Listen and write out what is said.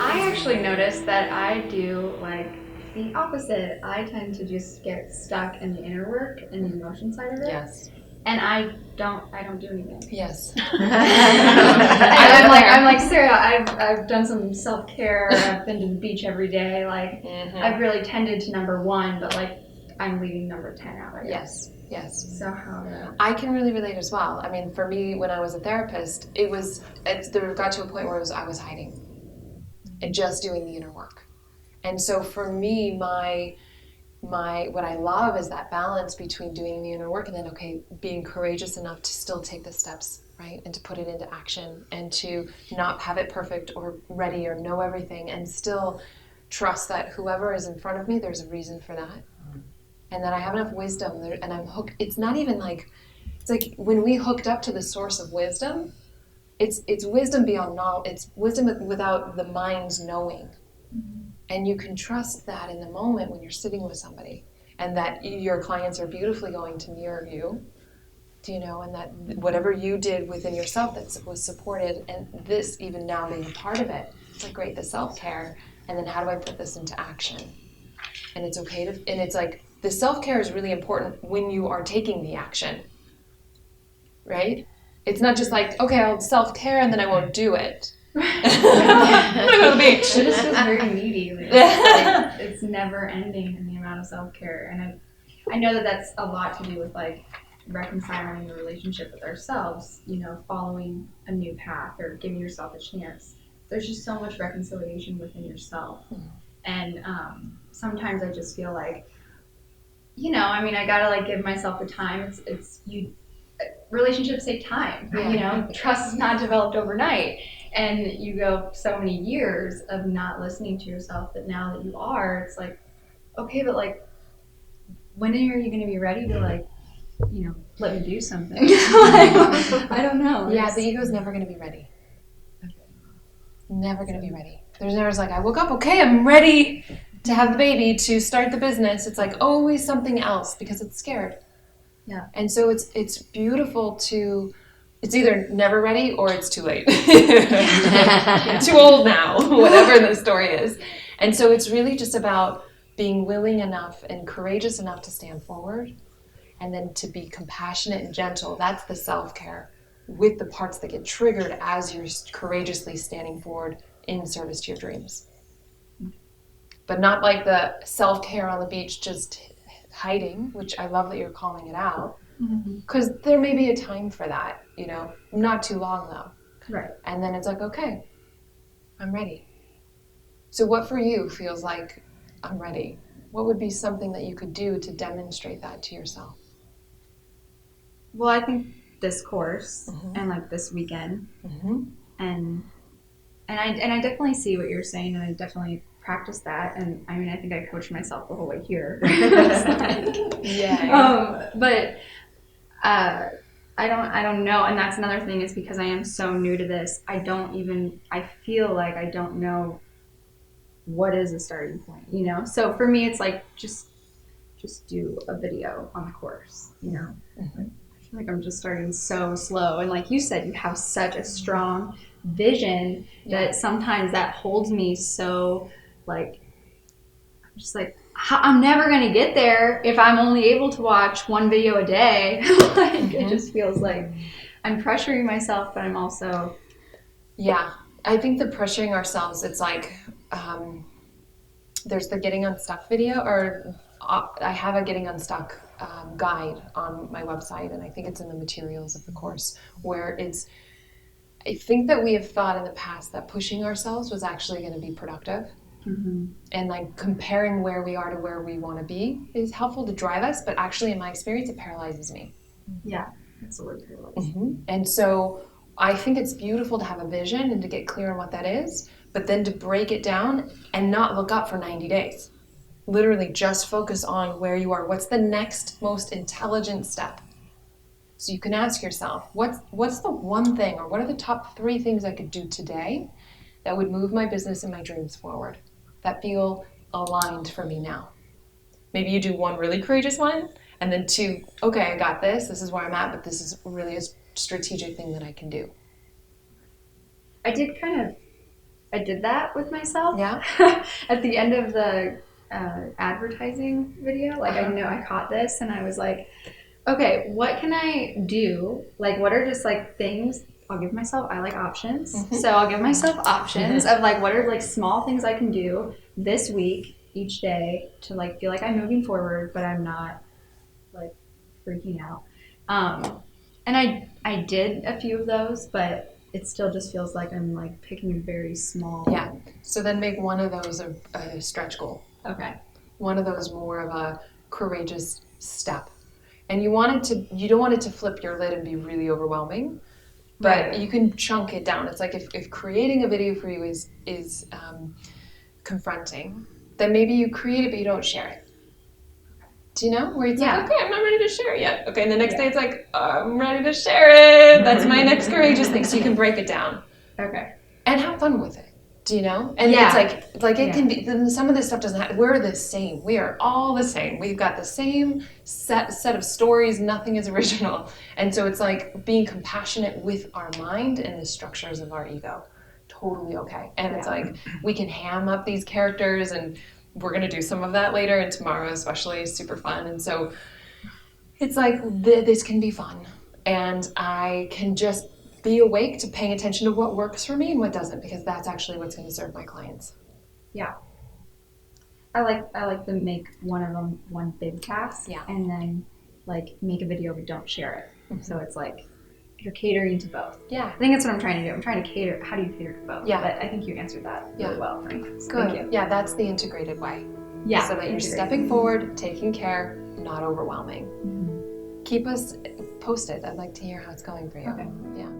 I actually noticed that I do like the opposite. I tend to just get stuck in the inner work and the emotion side of it. Yes. And I don't do anything. Yes. I'm like Sarah. I've done some self-care. I've been to the beach every day. Like I've really tended to number 1, but like I'm leaving number 10 out. I guess. Yes. So how to? I can really relate as well. I mean, for me, when I was a therapist, there got to a point where I was hiding and just doing the inner work. And so for me, what I love is that balance between doing the inner work and then, being courageous enough to still take the steps, right? And to put it into action and to not have it perfect or ready or know everything and still trust that whoever is in front of me, there's a reason for that. And that I have enough wisdom and I'm hooked. It's not even like, it's like when we hooked up to the source of wisdom, it's wisdom beyond knowledge. It's wisdom without the mind's knowing. And you can trust that in the moment when you're sitting with somebody and that your clients are beautifully going to mirror you, and that whatever you did within yourself that was supported and this even now being a part of it, it's like, great, the self-care, and then how do I put this into action? And it's okay and it's like, the self-care is really important when you are taking the action, right? It's not just like, okay, I'll self-care and then I won't do it. I'm gonna go to the beach. It just feels very needy. Like, it's never ending in the amount of self-care. And I know that that's a lot to do with like reconciling the relationship with ourselves, following a new path or giving yourself a chance. There's just so much reconciliation within yourself. And sometimes I just feel like, I gotta like give myself the time. Relationships take time. Trust is not developed overnight. And you go so many years of not listening to yourself that now that you are, it's like, okay, but like, when are you going to be ready to like, let me do something? I don't know. Yeah, the ego's never going to be ready. Never going to be ready. There's never like, I woke up, okay, I'm ready to have the baby, to start the business. It's like always something else because it's scared. Yeah. And so it's beautiful it's either never ready or it's too late. I'm too old now, whatever the story is. And so it's really just about being willing enough and courageous enough to stand forward and then to be compassionate and gentle. That's the self-care with the parts that get triggered as you're courageously standing forward in service to your dreams. But not like the self-care on the beach just hiding, which I love that you're calling it out. Because there may be a time for that, not too long though. Right. And then it's like, okay, I'm ready. So what for you feels like I'm ready? What would be something that you could do to demonstrate that to yourself? Well, I think this course and like this weekend and I definitely see what you're saying, and I definitely practice that. And I mean, I think I coached myself the whole way here. Yeah. But I don't know. And that's another thing, is because I am so new to this. I feel like I don't know what is a starting point, So for me, it's like, just do a video on the course, I feel like I'm just starting so slow. And like you said, you have such a strong vision that sometimes that holds me so like, I'm just like, I'm never going to get there if I'm only able to watch one video a day. It just feels like I'm pressuring myself, but I'm also... Yeah, I think the pressuring ourselves, it's like, there's the Getting Unstuck video, or I have a Getting Unstuck guide on my website, and I think it's in the materials of the course, where I think that we have thought in the past that pushing ourselves was actually going to be productive. And like comparing where we are to where we want to be is helpful to drive us, but actually in my experience it paralyzes me. Yeah, that's the word, paralyze. And so I think it's beautiful to have a vision and to get clear on what that is, but then to break it down and not look up for 90 days. Literally just focus on where you are. What's the next most intelligent step? So you can ask yourself, what's the one thing, or what are the top 3 things I could do today that would move my business and my dreams forward, that feel aligned for me now? Maybe you do 1 really courageous one, and then 2, okay, I got this is where I'm at, but this is really a strategic thing that I can do. I did kind of I did that with myself. Yeah. At the end of the advertising video, like I know I caught this, and I was like, okay, what can I do? Like, what are just like things? I'll give myself. I like options, so I'll give myself options of like what are like small things I can do this week, each day, to like feel like I'm moving forward, but I'm not like freaking out. And I did a few of those, but it still just feels like I'm like picking a very small. Yeah. So then make one of those a stretch goal. Okay. One of those more of a courageous step. And you don't want it to flip your lid and be really overwhelming, but Right. you can chunk it down. It's like if creating a video for you is confronting, then maybe you create it but you don't share it. Do you know? Where it's like, okay, I'm not ready to share it yet. Okay, and the next day it's like, I'm ready to share it. That's my next courageous thing. So you can break it down. Okay. And have fun with it. Do you know? And it's like it can be, some of this stuff doesn't have, we're the same. We are all the same. We've got the same set of stories. Nothing is original. And so it's like being compassionate with our mind and the structures of our ego. Totally okay. And it's like, we can ham up these characters, and we're going to do some of that later, and tomorrow especially is super fun. And so it's like, this can be fun. And I can just be awake to paying attention to what works for me and what doesn't, because that's actually what's going to serve my clients. Yeah. I like to make one of them one big task. Yeah. And then like make a video but don't share it. Mm-hmm. So it's like you're catering to both. Yeah. I think that's what I'm trying to do. I'm trying to cater. How do you cater to both? Yeah. But I think you answered that really well for me. So good. Thank you. Yeah, that's the integrated way. Yeah. So that you're stepping forward, taking care, not overwhelming. Mm-hmm. Keep us posted. I'd like to hear how it's going for you. Okay. Yeah.